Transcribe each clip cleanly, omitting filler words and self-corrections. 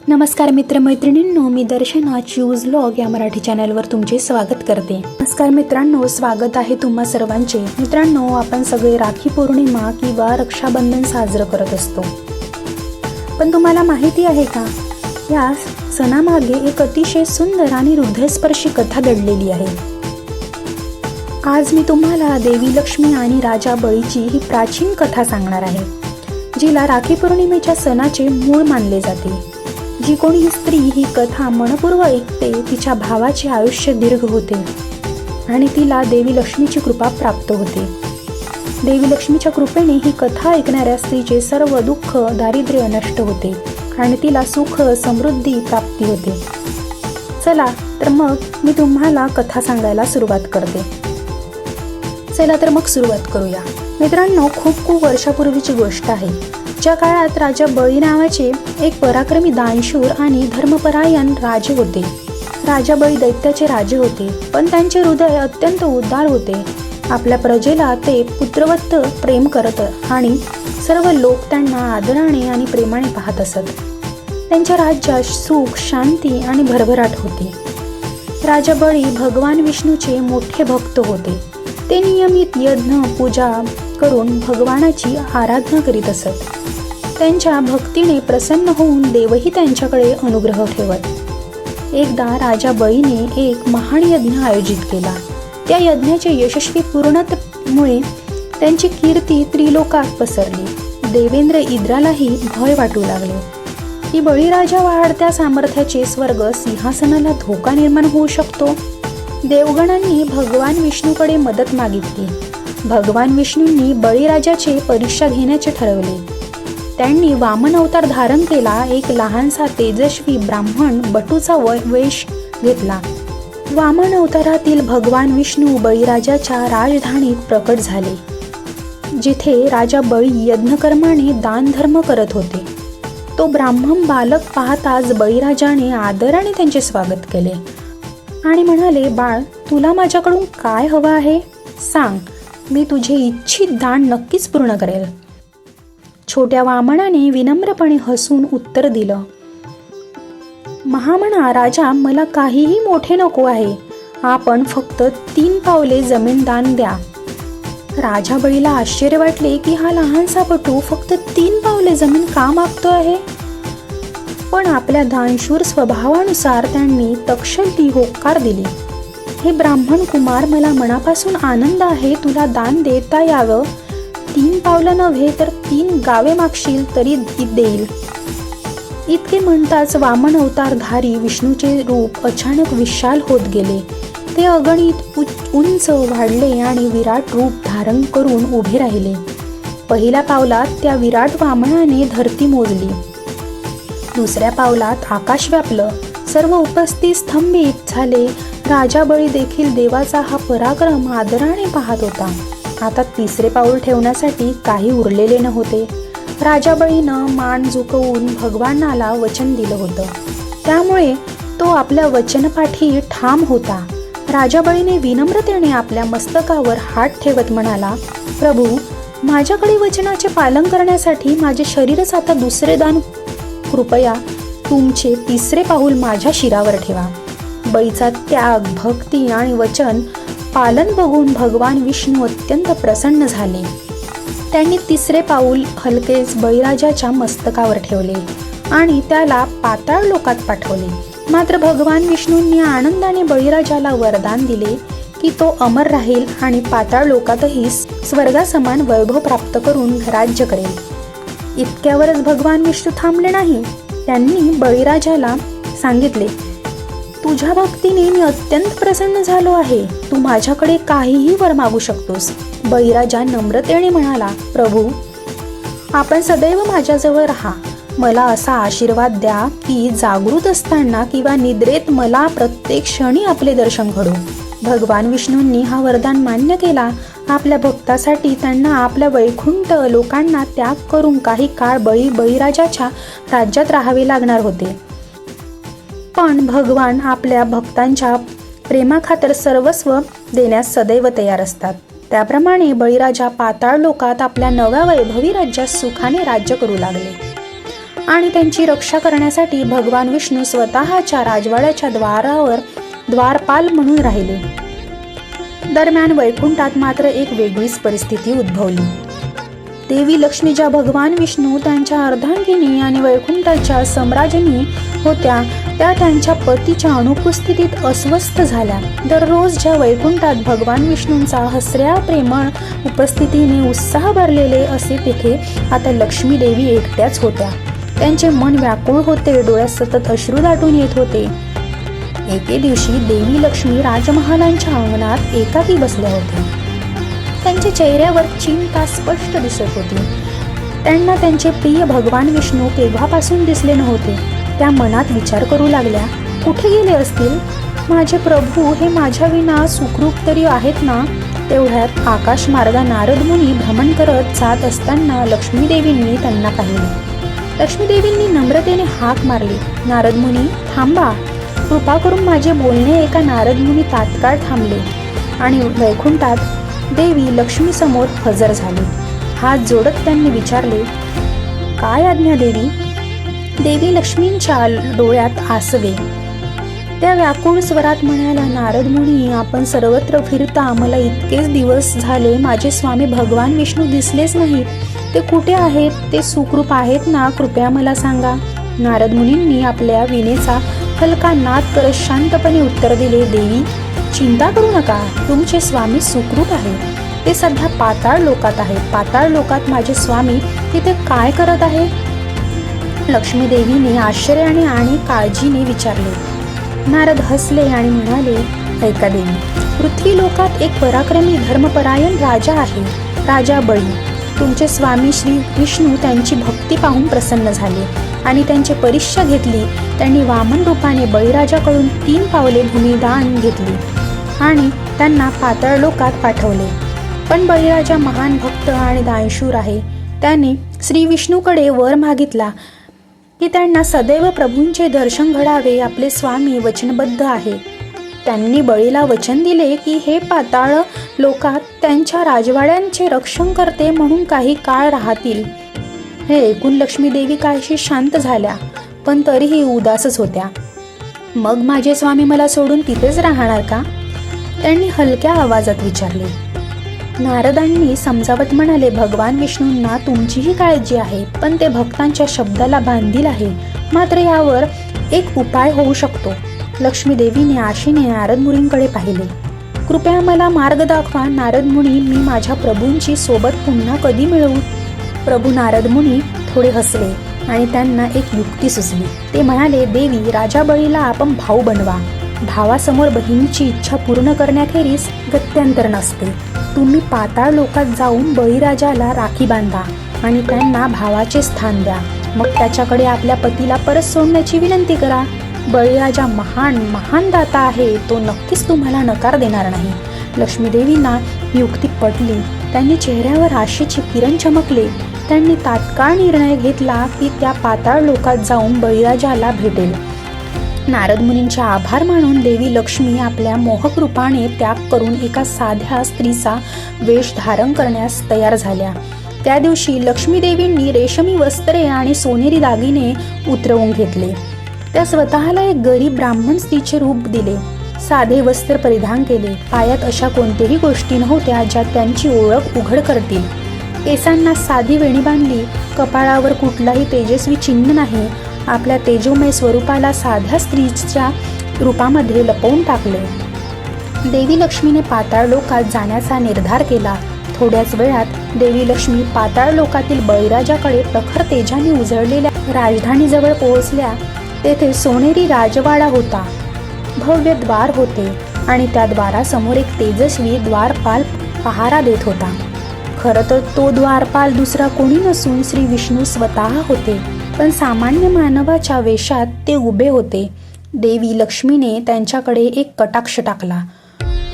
नमस्कार मित्रमैत्रिणींनो, मी दर्शना choose vlog या मराठी चॅनलवर तुमचे स्वागत करते। नमस्कार मित्रांनो, स्वागत आहे तुम्हा सर्वांचे। मित्रांनो, आपण सगळे राखी पौर्णिमा किंवा रक्षाबंधन साजरं करत असतो, पण तुम्हाला माहिती आहे का, या सणामागे एक अतिशय सुंदर आणि हृदयस्पर्शी कथा दडलेली आहे। आज मी तुम्हाला देवी लक्ष्मी आणि राजा बळीची ही प्राचीन कथा सांगणार आहे, जिला राखी पौर्णिमेच्या सणाचे मूळ मानले जाते। जी कोणी स्त्री ही कथा मनपूर्वक ऐकते, तिच्या भावाचे आयुष्य दीर्घ होते आणि तिला देवी लक्ष्मीची कृपा प्राप्त होते। देवी लक्ष्मीच्या कृपेने ही कथा ऐकणाऱ्या स्त्रीचे सर्व दुःख दारिद्र्य नष्ट होते आणि तिला सुख समृद्धी प्राप्ती होते। चला तर मग मी तुम्हाला कथा सांगायला सुरुवात करते। चला तर मग सुरुवात करूया। मित्रांनो, खूप वर्षापूर्वीची गोष्ट आहे, ज्या काळात राजा बळी नावाचे एक पराक्रमी दानशूर आणि धर्मपरायण राजे होते। राजा बळी दैत्याचे राजे होते, पण त्यांचे हृदय अत्यंत उदार होते। आपल्या प्रजेला ते पुत्रवत प्रेम करत आणि सर्व लोक त्यांना आदराने आणि प्रेमाने पाहत असत। त्यांच्या राज्यात सुख, शांती आणि भरभराट होती। राजा बळी भगवान विष्णूचे मोठे भक्त होते। ते नियमित यज्ञ पूजा करून भगवानाची आराधना करीत असत। त्यांच्या भक्तीने प्रसन्न होऊन देवही त्यांच्याकडे अनुग्रह ठेवत। एकदा राजा बळीने एक महान यज्ञ आयोजित केला। त्या यज्ञाचे यशस्वी पूर्णतेमुळे त्यांची कीर्ती त्रिलोकात पसरली। देवेंद्र इंद्रालाही भय वाटू लागले की बळीराजा वाढत्या सामर्थ्याचे स्वर्ग सिंहासनाला धोका निर्माण होऊ शकतो। देवगणांनी भगवान विष्णूकडे मदत मागितली। भगवान विष्णूंनी बळीराजाचे परीक्षा घेण्याचे ठरवले। त्यांनी वामन अवतार धारण केला। एक लहानसा तेजस्वी ब्राह्मण बटूचा वेश घेतला। वामन अवतारातील भगवान विष्णू बळीराजाच्या राजधानीत प्रकट झाले, जिथे राजा बळी यज्ञकर्माने दानधर्म करत होते। तो ब्राह्मण बालक पाहताच बळीराजाने आदराने त्यांचे स्वागत केले आणि म्हणाले, बाळ, तुला माझ्याकडून काय हवं आहे? सांग, मी तुझे इच्छित दान नक्कीच पूर्ण करेल। छोट्या वामनाने विनम्रपणे हसून उत्तर दिलं, महामना राजा, मला काहीही मोठे नको आहे। आपण फक्त 3 पावले जमीन दान द्या। राजा बळीला आश्चर्य वाटले की हा लहानसा बटू फक्त 3 पावले जमीन का मागतो आहे, पण आपल्या दानशूर स्वभावानुसार त्यांनी तक्षली होकार दिली। हे ब्राह्मण कुमार, मला मनापासून आनंद आहे तुला दान देता यावं। 3 पावलं नव्हे तर 3 गावे मागशील तरी देईल। इतके म्हणताच वामन अवतारधारी विष्णूचे रूप अचानक विशाल होत गेले। ते अगणित उंच वाढले आणि विराट रूप धारण करून उभे राहिले। पहिल्या पावलात त्या विराट वामनाने धरती मोजली। दुसऱ्या पावलात आकाश व्यापलं। सर्व उपस्थित स्तंभित झाले। राजा बळी देखील देवाचा हा पराक्रम आदराने पाहत होता। आता तिसरे पाऊल ठेवण्यासाठी काही उरलेले नव्हते। राजा बळीनं मान झुकवून भगवानाला वचन दिलं होतं, त्यामुळे तो आपल्या वचनपाठी ठाम होता। राजा बळीने विनम्रतेने आपल्या मस्तकावर हात ठेवत म्हणाला, प्रभू, माझ्याकडे वचनाचे पालन करण्यासाठी माझे शरीरच आता दुसरे दान, कृपया तुमचे तिसरे पाऊल माझ्या शिरावर ठेवा। बळीचा त्याग, भक्ती आणि वचन पालन बघून भगवान विष्णू अत्यंत प्रसन्न झाले। त्यांनी तिसरे पाऊल हलकेच बळीराजाच्या मस्तकावर ठेवले आणि त्याला पाताळ लोकात पाठवले। मात्र भगवान विष्णूंनी आनंदाने बळीराजाला वरदान दिले की तो अमर राहील आणि पाताळ लोकातही स्वर्गासमान वैभव प्राप्त करून राज्य करेल। इतक्यावरच भगवान विष्णू थांबले नाही। त्यांनी बळीराजाला सांगितले, तुझ्या भक्तीने मी अत्यंत प्रसन्न झालो आहे। तू माझ्याकडे काहीही वर मागू शकतोस। बळीराजा नम्रतेने म्हणाला, प्रभू, आपण सदैव माझ्याजवळ राहा। मला असा आशीर्वाद द्या की जागृत असताना किंवा निद्रेत मला प्रत्येक क्षणी आपले दर्शन घडो। भगवान विष्णूंनी हा वरदान मान्य केला। आपल्या भक्तासाठी त्यांना आपल्या वैकुंठ लोकांना त्याग करून काही काळ बळीराजाच्या राज्यात राहावे लागणार होते, पण भगवान आपल्या भक्तांच्या प्रेमाखातर सर्वस्व देण्यास सदैव तयार असतात। त्याप्रमाणे बळीराजा पाताळ लोकात आपल्या नव्या वैभवी राज्यात सुखाने राज्य करू लागले। आणि त्यांची रक्षा करण्यासाठी भगवान विष्णू स्वतःच्या राजवाड्याच्या द्वारावर द्वारपाल म्हणून राहिले. दरम्यान वैकुंठात मात्र एक वेगळीच परिस्थिती उद्भवली. देवी लक्ष्मी ज्या भगवान विष्णू त्यांच्या अर्धांगिनी आणि वैकुंठाच्या सम्राज्ञी होत्या, त्या त्यांच्या पतीच्या अनुपस्थितीत अस्वस्थ झाल्या. दररोज ज्या वैकुंठात भगवान विष्णूंचा हसऱ्या प्रेमळ उपस्थितीने उत्साह भरलेले असे, तिथे आता लक्ष्मी देवी एकट्याच होत्या. त्यांचे मन व्याकुळ होते, डोळ्यात सतत अश्रू दाटून येत होते. एके दिवशी देवी लक्ष्मी राजमहालांच्या अंगणात एकाकी बसल्या होत्या. त्यांच्या चेहऱ्यावर चिंता स्पष्ट दिसत होती. त्यांना त्यांचे प्रिय भगवान विष्णू केव्हापासून दिसले नव्हते. त्या मनात विचार करू लागल्या, कुठे गेले असतील? माझे प्रभू हे माझ्या विना सुखरूप तरी आहेत ना? तेवढ्यात आकाश मार्गा नारद मुनी भ्रमण करत जात असताना लक्ष्मी देवींनी त्यांना पाहिले. लक्ष्मी देवींनी नम्रतेने हाक मारली, नारद मुनी थांबा. कृपा करून माझे बोलणे एका. नारद मुनी तात्काळ थांबले आणि वैकुंठात देवी लक्ष्मी समोर हजर झाली. हात जोडत त्यांनी विचारले, काय आज्ञा देवी? देवी लक्ष्मींच्या डोळ्यात आसवे. त्या व्याकुळ स्वरात म्हणाल्या, नारद मुनी आपण सर्वत्र फिरता मला इतकेच दिवस झाले माझे स्वामी भगवान विष्णू दिसलेच नाहीत. ते कुठे आहेत? ते सुखरूप आहेत ना? कृपया मला सांगा. नारद मुनींनी आपल्या विणेचा हलका नाद करत शांतपणे उत्तर दिले, देवी चिंता करू नका, तुमचे स्वामी सुखरूप आहेत. ते सध्या पाताळ लोकात आहेत. पाताळ लोकात माझे स्वामी तिथे काय करत आहे? लक्ष्मी देवीने आश्चर्याने आणि काळजीने विचारले. नारद हसले आणि म्हणाले, ऐका देवी, पृथ्वी लोकात एक पराक्रमी धर्मपरायण राजा आहे, राजा बळी. तुमचे स्वामी श्री विष्णू त्यांची भक्ती पाहून प्रसन्न झाले आणि त्यांची परीक्षा घेतली. त्यांनी वामन रूपाने बळीराजाकडून 3 पावले भूमी दान घेतली आणि त्यांना पाताळ लोकात पाठवले. पण बळीराजा महान भक्त आणि दानशूर आहे. त्याने श्री विष्णूकडे वर मागितला की त्यांना सदैव प्रभूंचे दर्शन घडावे. आपले स्वामी वचनबद्ध आहे. त्यांनी बळीला वचन दिले की हे पाताळ लोकात त्यांच्या राजवाड्यांचे रक्षण करते म्हणून काही काळ राहतील. हे ऐकून लक्ष्मी देवी काहीशी शांत झाल्या, पण तरीही उदासच होत्या. मग माझे स्वामी मला सोडून तिथेच राहणार का? त्यांनी हलक्या आवाजात विचारले. नारदांनी समजावत म्हणाले, भगवान विष्णूंना तुमचीही काळजी आहे, पण ते भक्तांच्या शब्दाला बांधील आहे. मात्र यावर एक उपाय होऊ शकतो. लक्ष्मी देवीने आशेने नारद मुनींकडे पाहिले. कृपया मला मार्ग दाखवा नारद मुनी, मी माझ्या प्रभूंची सोबत पुन्हा कधी मिळवू? प्रभू नारद मुनी थोडे हसले आणि त्यांना एक युक्ती सुचली. ते म्हणाले, देवी राजा बळीला आपण भाऊ बनवा. भावासमोर बहिणीची इच्छा पूर्ण करण्याखेरीज गत्यंतर नसते. तुम्ही पाताळ लोकात जाऊन बळीराजाला राखी बांधा आणि त्यांना भावाचे स्थान द्या. मग त्याच्याकडे आपल्या पतीला परत सोडण्याची विनंती करा. बळीराजा महान दाता आहे, तो नक्कीच तुम्हाला नकार देणार नाही. लक्ष्मी देवींना युक्ती पटली. त्यांनी चेहऱ्यावर आशेचे किरण चमकले. त्यांनी तात्काळ निर्णय घेतला की त्या पाताळ लोकात जाऊन बळीराजाला भेटेल. नारद मुनींचे आभार मानून देवी लक्ष्मी आपल्या मोहक रूपाने त्याग करून एका साध्या स्त्रीचा वेश धारण करण्यास तयार झाल्या. त्या दिवशी लक्ष्मी देवींनी रेशमी वस्त्रे आणि सोनेरी दागिने उतरवून घेतले. त्या स्वतःला एक गरीब ब्राह्मण स्त्रीचे रूप दिले. साधे वस्त्र परिधान केले. पायात अशा कोणत्याही गोष्टी नव्हत्या ज्या त्यांची ओळख उघड करतील. केसांना साधी वेणी बांधली. कपाळावर कुठलाही तेजस्वी चिन्ह नाही. आपल्या तेजोमय स्वरूपाला साध्या स्त्रीच्या रूपामध्ये लपवून टाकले. देवी लक्ष्मीने पाताळ लोकात जाण्याचा निर्धार केला. थोड्याच वेळात देवी लक्ष्मी पाताळ लोकातील बळीराजाकडे प्रखर तेजाने उजळलेल्या राजधानीजवळ पोहोचल्या. तेथे सोनेरी राजवाडा होता. भव्य द्वार होते आणि त्या द्वारासमोर एक तेजस्वी द्वारपाल पहारा देत होता. खरं तर तो द्वारपाल दुसरा कोणी नसून श्री विष्णू स्वतः होते, पण सामान्य मानवाच्या वेशात ते उभे होते. देवी लक्ष्मीने त्यांच्याकडे एक कटाक्ष टाकला.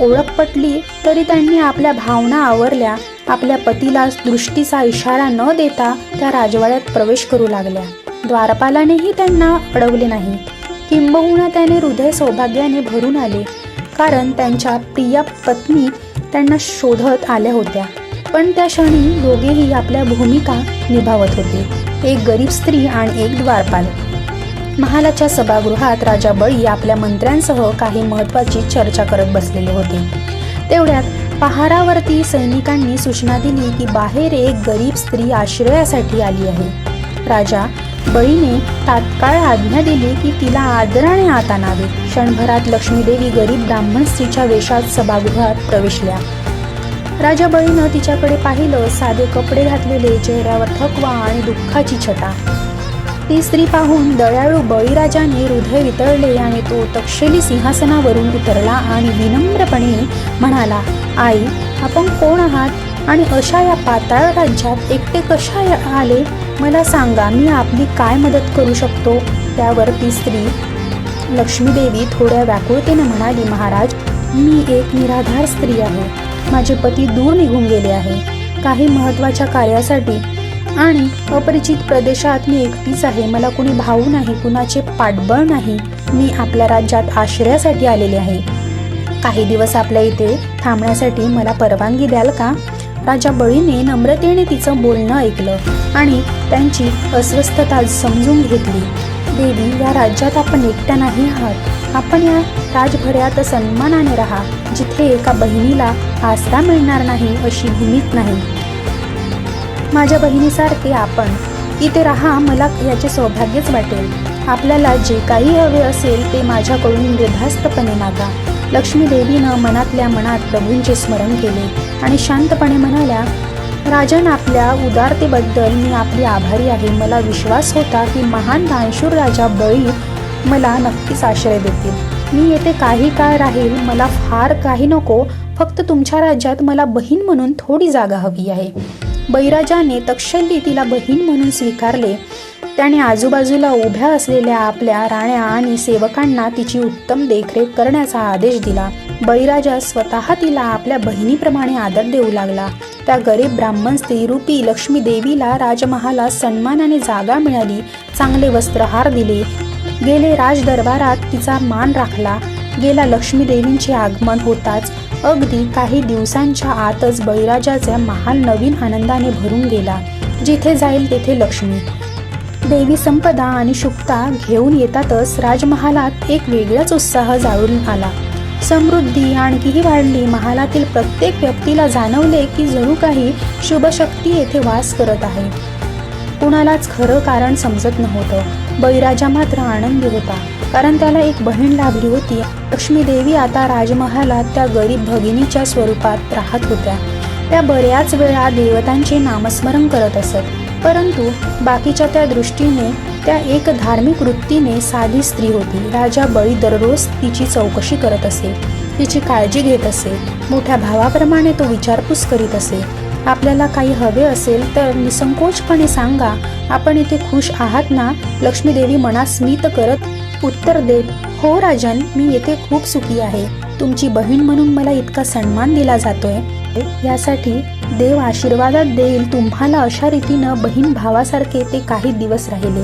ओळख पटली तरी त्यांनी आपल्या भावना आवरल्या. आपल्या पतीला दृष्टीचा इशारा न देता त्या राजवाड्यात प्रवेश करू लागल्या. द्वारपालानेही त्यांना अडवले नाही. किंबहुना त्याने हृदय सौभाग्याने भरून आले, कारण त्यांच्या प्रिय पत्नी त्यांना शोधत आल्या होत्या. पण त्या क्षणी दोघेही आपल्या भूमिका निभावत होते. एक गरीब स्त्री आणि एक द्वारपाल. महालाच्या सभागृहात राजा बळी आपल्या मंत्र्यांसह काही महत्त्वाची चर्चा करत बसलेले होते. तेवढ्यात पहारावरती सैनिकांनी सूचना दिली की बाहेर एक गरीब स्त्री आश्रयासाठी आली आहे. राजा बळीने तात्काळ आज्ञा दिली की तिला आदराने आत आणावे. क्षणभरात लक्ष्मीदेवी गरीब ब्राह्मण स्त्रीच्या वेशात सभागृहात प्रवेशल्या. राजा बळीनं तिच्याकडे पाहिलं. साधे कपडे घातलेले, चेहऱ्यावर थकवा आणि दुःखाची छटा. ती स्त्री पाहून दयाळू बळीराजाने हृदय वितळले आणि तो तक्षशिला सिंहासनावरून उतरला आणि विनम्रपणे म्हणाला, आई, आपण कोण आहात आणि अशा या पाताळ राज्यात एकटे कशा आले? मला सांगा, मी आपली काय मदत करू शकतो? त्यावर ती स्त्री लक्ष्मीदेवी थोड्या व्याकुळतेने म्हणाली, महाराज, मी एक निराधार स्त्री आहे. माझे पती दूर निघून गेले आहे काही महत्त्वाच्या कार्यासाठी आणि अपरिचित प्रदेशात मी एकटीच आहे. मला कुणी भाऊ नाही, कुणाचे पाठबळ नाही. मी आपल्या राज्यात आश्रयासाठी आलेले आहे. काही दिवस आपल्या इथे थांबण्यासाठी मला परवानगी द्याल का? राजा बळीने नम्रतेने तिचं बोलणं ऐकलं आणि त्यांची अस्वस्थता समजून घेतली. देवी, या राज्यात आपण एकट्या नाही आहात. आपण या राजभऱ्यात सन्मानाने राहा. जिथे एका बहिणीला आसरा मिळणार नाही अशी भूमीच नाही. माझ्या बहिणीसारखे आपण इथे राहा. मला याचे सौभाग्यच वाटेल. आपल्याला जे काही हवे असेल ते माझ्याकडून निर्धास्तपणे मागा. लक्ष्मी देवीनं मनातल्या मनात प्रभूंचे स्मरण केले आणि शांतपणे म्हणाल्या, राजन, आपल्या उदारतेबद्दल मी आपली आभारी आहे. मला विश्वास होता की महान दानशूर राजा बळी मला नक्कीच आश्रय देतील. मी येथे काही काळ राहील. मला फार काही नको, फक्त तुमच्या राज्यात मला बहीण म्हणून थोडी जागा हवी आहे. बळीराजाने तक्षशिला तिला बहीण म्हणून स्वीकारले. त्याने आजूबाजूला उभ्या असलेल्या आपल्या राण्या आणि सेवकांना तिची उत्तम देखरेख करण्याचा आदेश दिला. बळीराजा स्वतः तिला आपल्या बहिणीप्रमाणे आदर देऊ लागला. त्या गरीब ब्राह्मण स्त्रीरूपी लक्ष्मी देवीला राजमहालात सन्मानाने जागा मिळाली. चांगले वस्त्रहार दिले गेले. राजदरबारात तिचा मान राखला गेला. लक्ष्मी देवींचे आगमन होताच अगदी काही दिवसांच्या आतच बळीराजाचा महाल नवीन आनंदाने भरून गेला. जिथे जाईल तेथे लक्ष्मी देवी संपदा आणि शुभता घेऊन येतातच राजमहालात एक वेगळाच उत्साह जाळून आला. समृद्धी आणखीही वाढली. महालातील प्रत्येक व्यक्तीला जाणवले की जणू काही शुभशक्ती येथे वास करत आहे. कुणालाच खरं कारण समजत नव्हतं. बळीराजा मात्र आनंदी होता, कारण त्याला एक बहीण लाभली होती. लक्ष्मी देवी आता राजमहालात त्या गरीब भगिनीच्या स्वरूपात राहत होत्या. त्या बऱ्याच वेळा देवतांचे नामस्मरण करत असत, परंतु बाकीच्या त्या दृष्टीने त्या एक धार्मिक वृत्तीने साधी स्त्री होती. राजा बळी दररोज तिची चौकशी करत असे, तिची काळजी घेत असे. मोठ्या भावाप्रमाणे तो विचारपूस करीत असे. आपल्याला काही हवे असेल तर निसंकोचपणे सांगा, आपण इथे खुश आहात ना? लक्ष्मी देवी मनात स्मित करत उत्तर देत, हो राजन, मी येथे खूप सुखी आहे. तुमची बहीण म्हणून मला इतका सन्मान दिला जातोय, यासाठी देव आशीर्वादात देईल तुम्हाला. अशा रीतीनं बहीण भावासारखे ते काही दिवस राहिले.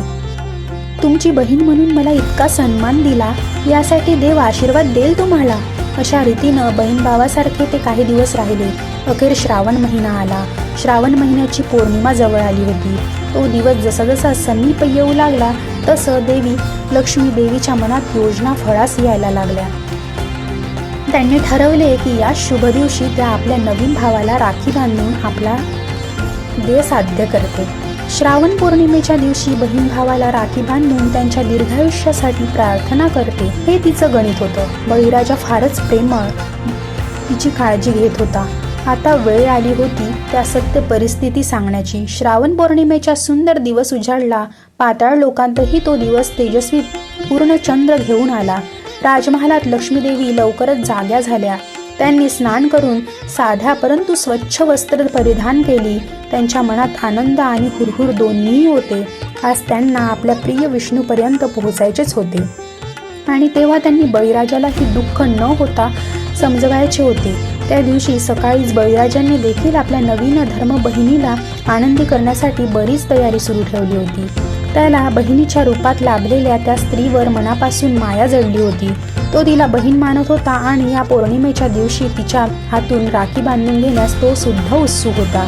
तुमची बहीण म्हणून मला इतका सन्मान दिला, यासाठी देव आशीर्वाद देईल तुम्हाला. अशा रीतीनं बहीण भावासारखे ते काही दिवस राहिले. अखेर श्रावण महिना आला. श्रावण महिन्याची पौर्णिमा जवळ आली होती. तो दिवस जसा जसा समीप येऊ लागला तसं लक्ष्मी देवीच्या मनात योजना फळास यायला लागल्या. त्यांनी ठरवले की या शुभ दिवशी त्या आपल्या नवीन भावाला राखी बांधून आपला ध्येय साध्य करते. श्रावण पौर्णिमेच्या दिवशी बहीण भावाला राखी बांधून त्यांच्या दीर्घायुष्यासाठी प्रार्थना करते. हे तिचं गणित होतं. बळीराजा फारच प्रेमळ तिची काळजी घेत होता. आता वेळ आली होती त्या सत्य परिस्थिती सांगण्याची. श्रावण पौर्णिमेचा सुंदर दिवस उजाडला. पाताळ लोकांतही तो दिवस तेजस्वी पूर्ण चंद्र घेऊन आला. राजमहालात लक्ष्मी देवी लवकरच जाग्या झाल्या. त्यांनी स्नान करून साध्या परंतु स्वच्छ वस्त्र परिधान केली. त्यांच्या मनात आनंद आणि हुरहुर दोन्हीही होते. आज त्यांना आपल्या प्रिय विष्णूपर्यंत पोहोचायचेच होते आणि तेव्हा त्यांनी बळीराजाला ही दुःख न होता समजवायचे होते. त्या दिवशी सकाळीच बळीराजांनी देखील आपल्या नवीन धर्म बहिणीला आनंदी करण्यासाठी बरीच तयारी सुरू ठेवली होती. त्याला बहिणीच्या रूपात लाभलेल्या त्या स्त्रीवर मनापासून माया जडली होती. तो तिला बहीण मानत होता आणि या पौर्णिमेच्या दिवशी तिच्या हातून राखी बांधून घेण्यास तो सुद्धा उत्सुक होता.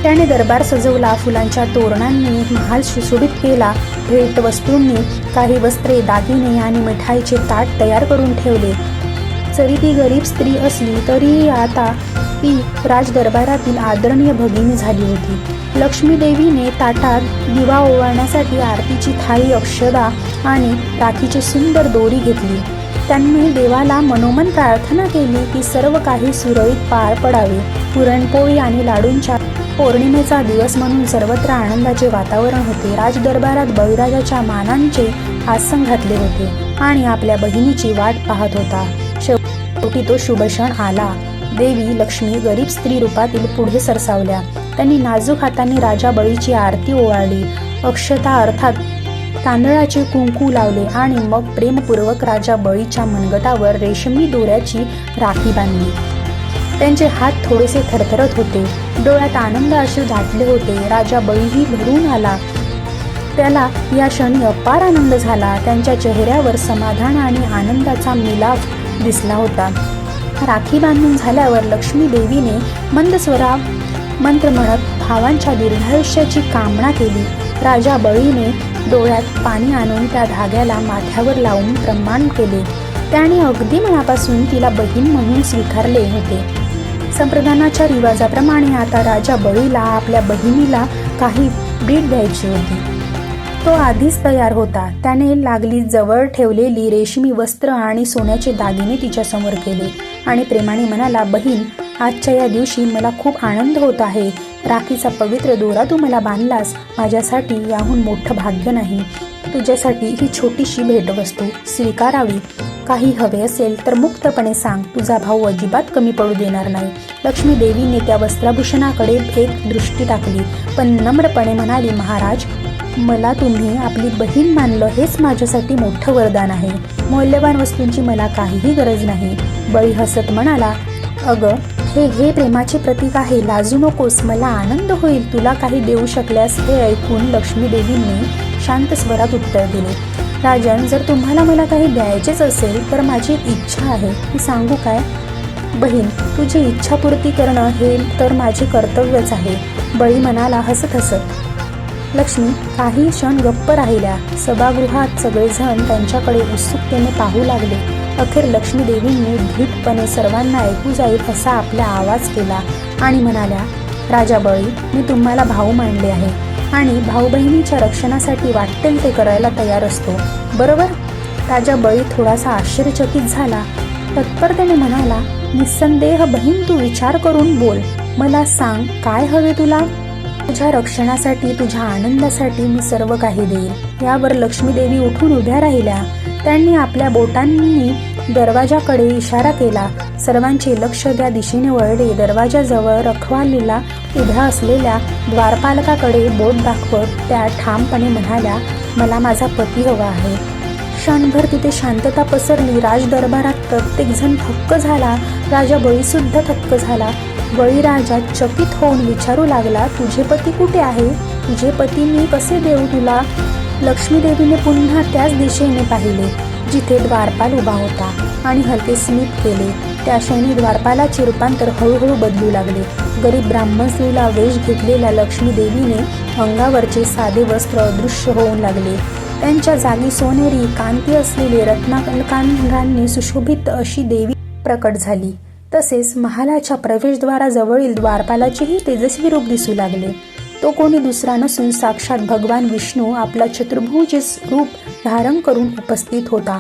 त्याने दरबार सजवला, फुलांच्या तोरणांनी महाल सुशोभित केला, भेट वस्तूंनी काही वस्त्रे, दागिने आणि मिठाईचे ताट तयार करून ठेवले. जरी ती गरीब स्त्री असली तरीही आता ती राजदरबारातील आदरणीय भगिनी झाली होती. लक्ष्मी देवीने ताटात दिवा ओवाळण्यासाठी आरतीची थाळी, अक्षदा आणि राखीची सुंदर दोरी घेतली. त्यांनी देवाला मनोमन प्रार्थना केली की सर्व काही सुरळीत पार पडावे. पुरणपोळी आणि लाडूंच्या पौर्णिमेचा दिवस म्हणून सर्वत्र आनंदाचे वातावरण होते. राजदरबारात बळीराजाच्या मानांचे आसन घातले होते आणि आपल्या बहिणीची वाट पाहत होता. शेवटी तो शुभ क्षण आला. देवी लक्ष्मी गरीब स्त्री रूपातील पुढे सरसावल्या. त्यांनी नाजूक हातांनी राजा बळीची आरती ओवाळली, अक्षता अर्थात तांदळाचे कुंकू लावले आणि मग प्रेमपूर्वक राजा बळीच्या मनगटावर रेशमी दोऱ्याची राखी बांधली. त्यांचे हात थोडेसे थरथरत होते, डोळ्यात आनंद अश्रू दाटले होते. राजा बळीही भरून आला. त्याला या क्षणी अपार आनंद झाला. त्यांच्या चेहऱ्यावर समाधान आणि आनंदाचा मिलाफ दिसला होता. राखी बांधून झाल्यावर लक्ष्मी देवीने मंद स्वरात मंत्र म्हणत भावांच्या दीर्घायुष्याची कामना केली. राजा बळीने डोळ्यात पाणी आणून त्या धाग्याला माथ्यावर लावून प्रणाम केले. त्याने अगदी मनापासून तिला बहीण म्हणून स्वीकारले होते. संप्रदानाच्या रिवाजाप्रमाणे आता राजा बळीला आपल्या बहिणीला काही भेट द्यायची होती. तो आधीच तयार होता. त्याने लागली जवळ ठेवलेली रेशमी वस्त्र आणि सोन्याचे दागिने तिच्या समोर केले आणि प्रेमाने म्हणाला, बहीण, आजच्या या दिवशी मला खूप आनंद होत आहे. राखीचा पवित्र दोरा तू मला बांधलास. माझ्यासाठी याहून मोठं भाग्य नाही. तुझ्यासाठी ही छोटीशी भेटवस्तू स्वीकारावी. काही हवे असेल तर मुक्तपणे सांग. तुझा भाऊ अजिबात कमी पडू देणार नाही. लक्ष्मी देवीने त्या वस्त्राभूषणाकडे एक दृष्टी टाकली, पण नम्रपणे म्हणाली, महाराज, मला तुम्ही आपली बहीण मानलं हेच माझ्यासाठी मोठं वरदान आहे. मौल्यवान वस्तूंची मला काहीही गरज नाही. बळी हसत म्हणाला, अगं, हे प्रेमाचे प्रतीक आहे. लाजू नकोस. मला आनंद होईल तुला काही देऊ शकल्यास. हे ऐकून लक्ष्मी देवीने शांत स्वरात उत्तर दिले, राजन, जर तुम्हाला मला काही द्यायचेच असेल तर माझी एक इच्छा आहे. मी सांगू काय? बहीण, तुझी इच्छापूर्ती करणं हे तर माझे कर्तव्यच आहे. बळी म्हणाला हसत हसत. लक्ष्मी काही क्षण गप्प राहिल्या. सभागृहात सगळेजण त्यांच्याकडे उत्सुकतेने पाहू लागले. अखेर लक्ष्मी देवींनी धीटपणे सर्वांना ऐकू जाईल असा आपला आवाज केला आणि म्हणाल्या, राजा बळी, मी तुम्हाला भाऊ मानले आहे आणि भाऊ बहिणीच्या रक्षणासाठी वाटेल ते करायला तयार असतो, बरोबर? राजा बळी थोडासा आश्चर्यचकित झाला. तत्परतेने म्हणाला, निस्संदेह बहीण, तू विचार करून बोल. मला सांग, काय हवे तुला? तुझ्या रक्षणासाठी, तुझ्या आनंदासाठी मी सर्व काही देईल. यावर लक्ष्मी देवी उठून उभ्या राहिल्या. त्यांनी आपल्या बोटांनी दरवाजाकडे इशारा केला. सर्वांचे लक्ष त्या दिशेने वळले. दरवाजाजवळ रखवालीला उभ्या असलेल्या द्वारपालकाकडे बोट दाखवत त्या ठामपणे म्हणाल्या, मला माझा पती हवा आहे. क्षणभर तिथे शांतता पसरली. राजदरबारात प्रत्येक जण थक्क झाला. राजा बळीसुद्धा थक्क झाला. बळीराजा चकित होऊन विचारू लागला, तुझे पती कुठे आहे? तुझे पती मी कसे देऊ तुला? लक्ष्मी देवीने पुन्हा त्याच दिशेने पाहिले जिथे द्वारपाल उभा होता आणि हलके स्मित केले. त्या क्षणी द्वारपालाचे रूपांतर हळूहळू बदलू लागले. गरीब ब्राह्मण स्त्रीला वेश घेतलेल्या लक्ष्मी देवीने अंगावरचे साधे वस्त्र अदृश्य होऊन लागले. त्यांच्या जागी सोनेरी कांती असलेले रत्नाकंकांनी सुशोभित अशी देवी प्रकट झाली. तसेच महालाच्या प्रवेशद्वाराजवळील द्वारपालाचेही तेजस्वी रूप दिसू लागले. तो कोणी दुसरा नसून साक्षात भगवान विष्णू आपला चतुर्भुज रूप धारण करून उपस्थित होता.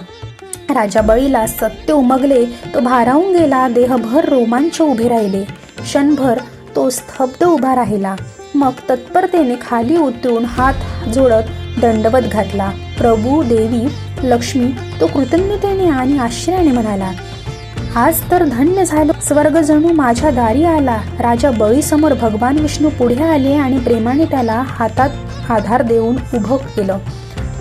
राजा बळीला सत्य उमगले. तो भारावून गेला. देहभर रोमांच उभे राहिले. क्षणभर तो स्तब्ध उभा राहिला. मग तत्परतेने खाली उतरून हात जोडत दंडवत घातला. प्रभू, देवी, लक्ष्मी, तो कृतज्ञतेने आणि आश्चर्याने म्हणाला, आज तर धन्य झालो. स्वर्ग जणू माझ्या दारी आला. राजा बळी समोर भगवान विष्णू पुढे आले आणि प्रेमाने त्याला हातात आधार देऊन उभं केलं.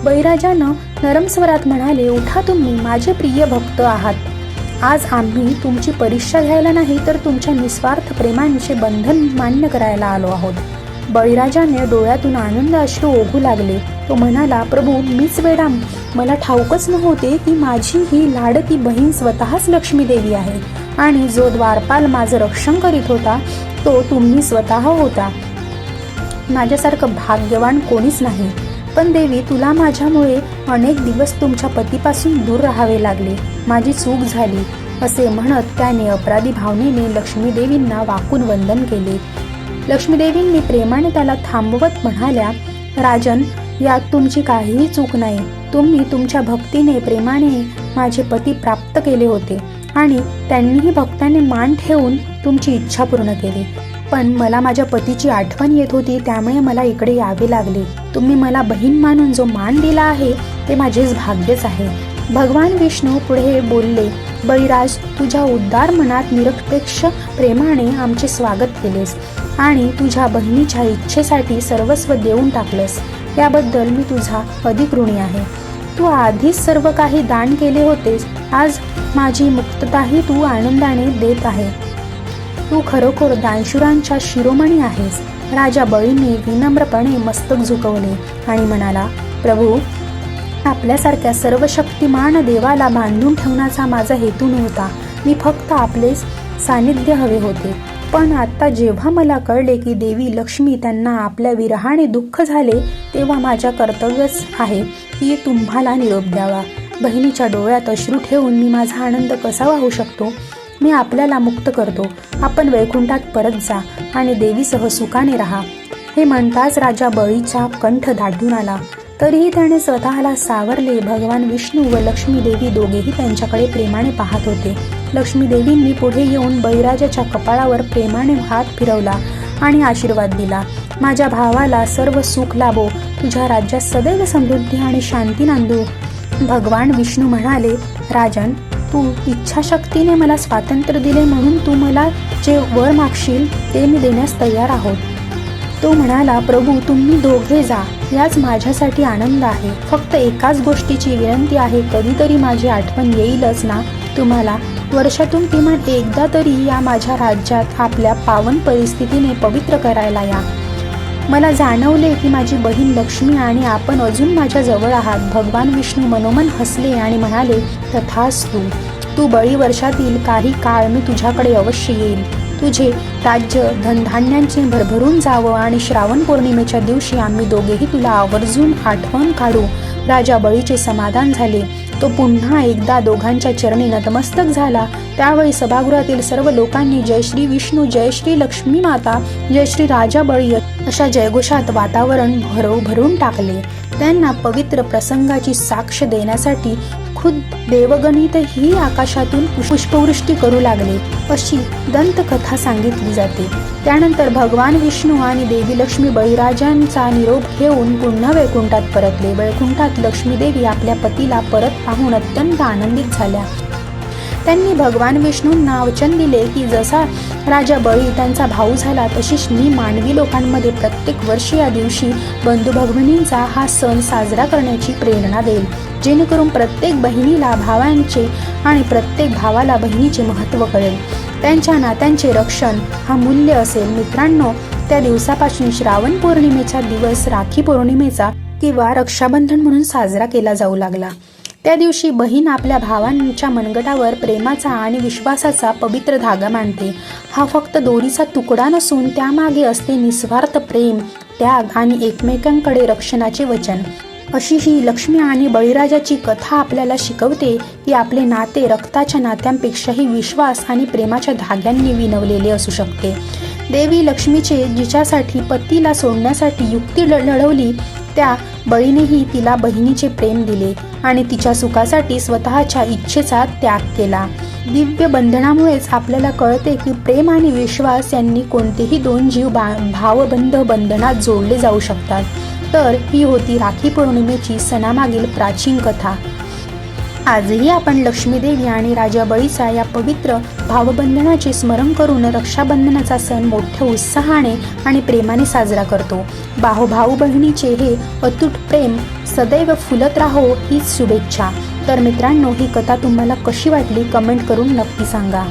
बळीराजानं नरम स्वरात म्हणाले, उठा, तुम्ही माझे प्रिय भक्त आहात. आज आम्ही तुमची परीक्षा घ्यायला नाही तर तुमच्या निस्वार्थ प्रेमांचे बंधन मान्य करायला आलो आहोत. बळीराजाने डोळ्यातून आनंद अश्रू ओघू लागले. तो म्हणाला, प्रभू, मीच वेडा. मला ठाऊकच नव्हते की माझी ही लाडकी बहीण स्वतःच लक्ष्मी देवी आहे आणि जो द्वारपाल माझं रक्षण करीत होता तो तुम्ही स्वतः होता. माझ्यासारखं भाग्यवान कोणीच नाही. पण देवी, तुला माझ्यामुळे अनेक दिवस तुमच्या पतीपासून दूर राहावे लागले. माझी चूक झाली असे म्हणत त्याने अपराधी भावनेने लक्ष्मी देवींना वाकून वंदन केले. लक्ष्मी देवींनी प्रेमाने त्याला थांबवत म्हणाल्या, राजन, यात तुमची काहीही चूक नाही. तुम्ही तुमच्या भक्तीने प्रेमाने माझे पती प्राप्त केले होते आणि त्यांनीही भक्ताने मान ठेवून तुमची इच्छा पूर्ण केली. पण मला माझ्या पतीची आठवण येत होती, त्यामुळे मला इकडे यावे लागले. तुम्ही मला बहीण मानून जो मान दिला आहे ते माझेच भाग्यच आहे. भगवान विष्णू पुढे बोलले, बळीराज, तुझ्या उदार मनात निरपेक्ष प्रेमाने आमचे स्वागत केलेस आणि तुझ्या बहिणीच्या इच्छेसाठी सर्वस्व देऊन टाकलंस. याबद्दल मी तुझा अधिक ऋणी आहे. तू आधीच सर्व काही दान केले होतेस. आज माझी मुक्तताही तू आनंदाने देत आहे. तू खरोखर दानशूरांच्या शिरोमणी आहेस. राजा बळीने विनम्रपणे मस्तक झुकवले आणि म्हणाला, प्रभू, आपल्यासारख्या सर्वशक्तिमान देवाला बांधून ठेवण्याचा माझा हेतू नव्हता. मी फक्त आपले सानिध्य हवे होते. पण आता जेव्हा मला कळले की देवी लक्ष्मी त्यांना आपल्या विरहाने दुःख झाले, तेव्हा माझ्या कर्तव्यच आहे की तुम्हाला निरोप द्यावा. बहिणीच्या डोळ्यात अश्रू ठेवून मी माझा आनंद कसा वाहू शकतो? मी आपल्याला मुक्त करतो. आपण वैकुंठात परत जा आणि देवीसह सुखाने राहा. हे म्हणताच राजा बळीचा कंठ दाटून आला. तरीही त्याने स्वतःला सावरले. भगवान विष्णू व लक्ष्मी देवी दोघेही त्यांच्याकडे प्रेमाने पाहत होते. लक्ष्मी देवींनी पुढे येऊन बळीराजाच्या कपाळावर प्रेमाने हात फिरवला आणि आशीर्वाद दिला. माझ्या भावाला सर्व सुख लाभो. तुझ्या राज्यात सदैव समृद्धी आणि शांती नांदो. भगवान विष्णू म्हणाले, राजन, तू इच्छाशक्तीने मला स्वातंत्र्य दिले म्हणून तू मला जे वर मागशील ते मी देण्यास तयार आहोत. तो म्हणाला, प्रभू, तुम्ही दोघे जा, याच माझ्यासाठी आनंद आहे. फक्त एकाच गोष्टीची विनंती आहे, कधीतरी माझी आठवण येईलच ना तुम्हाला. वर्षातून किमान एकदा तरी या माझ्या राज्यात आपल्या पावन परिस्थितीने पवित्र करायला या. मला जाणवले की माझी बहीण लक्ष्मी आणि आपण अजून माझ्या जवळ आहात. भगवान विष्णू मनोमन हसले आणि म्हणाले, तथास्तु. तू बळी वर्षातील काही काळ मी तुझ्याकडे अवश्य येईल. तुझे राज्य धनधान्यांचे भरभरून जावं आणि श्रावण पौर्णिमेच्या दिवशी आम्ही दोघेही तुला आवर्जून आठवण काढू. राजा बळीचे समाधान झाले. तो पुन्हा एकदा दोघांच्या चरणी नतमस्तक झाला. त्यावेळी सभागृहातील सर्व लोकांनी जय श्री विष्णू, जय श्री लक्ष्मी माता, जय श्री राजा बळी अशा जयघोषात वातावरण भरून टाकले. त्यांना पवित्र प्रसंगाची साक्ष देण्यासाठी खुद देवगणितही आकाशातून पुष्पवृष्टी करू लागले, अशी दंतकथा सांगितली जाते. त्यानंतर भगवान विष्णू आणि देवी लक्ष्मी बळीराजांचा निरोप घेऊन पुन्हा वैकुंठात परतले. वैकुंठात लक्ष्मी देवी आपल्या पतीला परत पाहून अत्यंत आनंदित झाल्या. त्यांनी भगवान विष्णूंना वचन दिले की जसा राजा बळी त्यांचा भाऊ झाला, तशीच मी मानवी लोकांमध्ये प्रत्येक वर्षी या दिवशी बंधू भगिनींचा हा सण साजरा करण्याची प्रेरणा देईल, जेणेकरून प्रत्येक बहिणीला भावांचे आणि प्रत्येक भावाला बहिणीचे महत्त्व कळेल. त्यांच्या नात्यांचे रक्षण हा मूल्य असेल. मित्रांनो, त्या दिवसापासून श्रावण पौर्णिमेचा दिवस राखी पौर्णिमेचा किंवा रक्षाबंधन म्हणून साजरा केला जाऊ लागला. त्या दिवशी बहीण आपल्या भावांच्या मनगटावर प्रेमाचा आणि विश्वासाचा पवित्र धागा बांधते. हा फक्त दोरीचा तुकडा नसून त्यामागे असते निस्वार्थ प्रेम, त्याग आणि एकमेकांकडे रक्षणाचे वचन. अशी ही लक्ष्मी आणि बळीराजाची कथा आपल्याला शिकवते की आपले नाते रक्ताच्या नात्यांपेक्षाही विश्वास आणि प्रेमाच्या धाग्यांनी विणवलेले असू शकते. देवी लक्ष्मीचे जिच्यासाठी पतीला सोडण्यासाठी युक्ती लढवली, त्या बळीनेही तिला बहिणीचे प्रेम दिले आणि तिच्या सुखासाठी स्वतःच्या इच्छेचा त्याग केला. दिव्य बंधनामुळेच आपल्याला कळते की प्रेम आणि विश्वास यांनी कोणतेही दोन जीव भावबंध बंधनात जोडले जाऊ शकतात. तर ही होती राखी पौर्णिमेची सणामागील प्राचीन कथा. आजही आपण लक्ष्मी देवी आणि राजा बळीचा या पवित्र भावबंधनाचे स्मरण करून रक्षाबंधनाचा सण मोठ्या उत्साहाने आणि प्रेमाने साजरा करतो. भाऊ बहिणीचे हे अतूट प्रेम सदैव फुलत राहो हीच शुभेच्छा. तर मित्रांनो, ही कथा तुम्हाला कशी वाटली कमेंट करून नक्की सांगा.